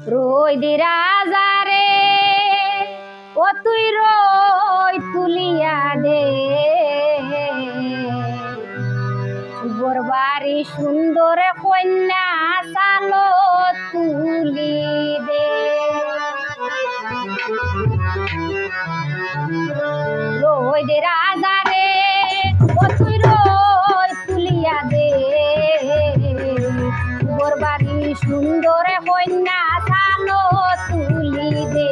রই দি রাজারে ও তুই রই তুলিয়া দে শুভর বাড়ি সুন্দর কন্যা সালো তুলি দে রই দি রাজারে ও তুই রই তুলিয়া দে শুভর বাড়ি সুন্দর কন্যা সালো তুলি দে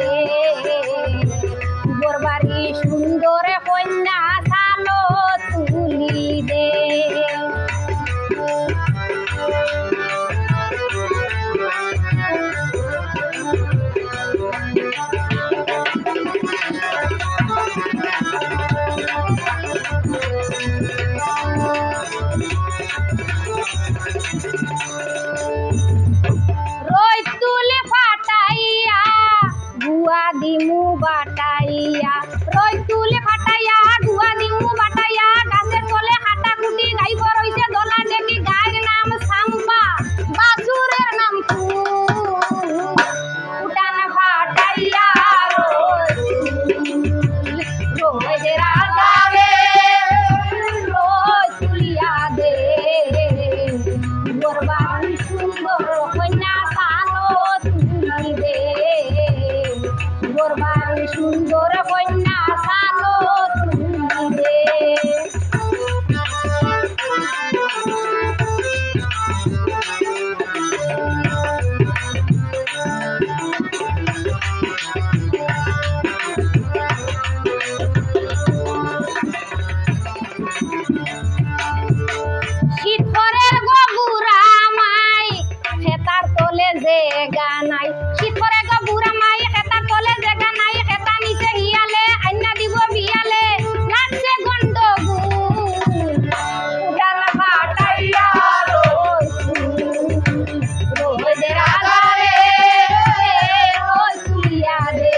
শুভর বাড়ি সুন্দর কন্যা সালো তুলি দে রই তুলে ফাটাইয়া গুয়া দিমু বাটাইয়া রই তুলে ফাটাইয়া গুয়া দিমু বাটাইয়া গাছের তলে হাটা কুটি গাইব রইছে দলা ডেকি গায়ের নাম সাম্বা বাসুরের নাম উটান ফাটাইয়া রই দে রাজা রে রই তুলিয়া দে বরবাদ সুন্দর কন্যা সালো তুলি দে বরবাদ সুন্দর কন্যা সালো তুলি দে শীতরের গবুরা মাই খেতার তলে জেগা নাই শীতরে গবুরা মাই খেতার তলে জেগা নাই খেতা নিচে হিয়ালে আইনা দিব বিয়ালে লাগছে গন্ডগোল উড়াল ফাটাইয়া রই দে রাজা রে রই তুলিয়া দে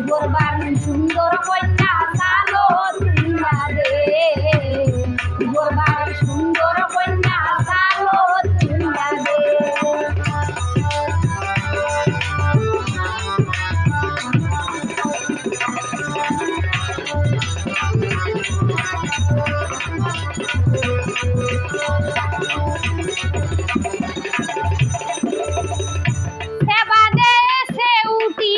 বরবার সুন্দর কন্যা সালো তুলিয়া দে বরবার সুন্দর কন্যা সালো তুলিয়া দে সেবাদে সে উঠি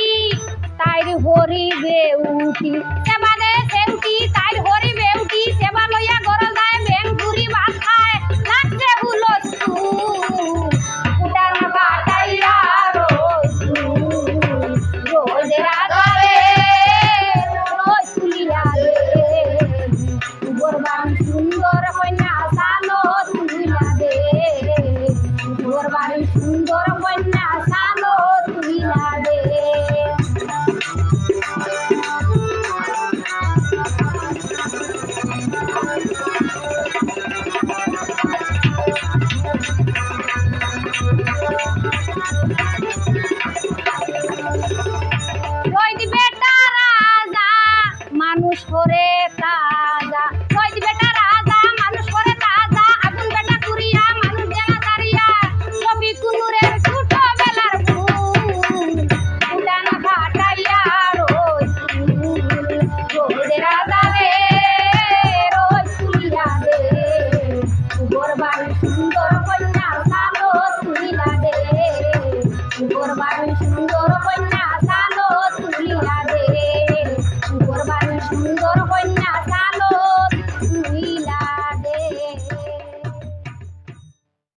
তাইর হরিবে উঠি সেবাদে সে উঠি তাইর হরিবে উঠি সেবা লইয়া গর যায় ব্যাং পুরি ভাত খায় লাগছে হুলস্থুল উঠান ফাটাইয়া রই দে রাজা রে রই তুলিয়া দে বরবাদ সুন্দর কন্যা সালো তুলিয়া দে বরবাদ সুন্দর কন্যা সালো তুলিয়া দে রই দি বেটা রাজা মানুষ করে তাজা রই দি বেটা রাজা মানুষ করে তাজা আগুন বেটা কুরিয়া মানুষ জানা দাঁড়িয়া কবি কুনুরের ছোট বেলার ফুল উঠান ফাটাইয়া রই দে রাজা রে রই তুলিয়া দে বরবার সুন্দর কন্যা সালো তুলিয়া দে বরবার সুন্দর কন্যা সালো তুলিয়া দে বরবার সুন্দর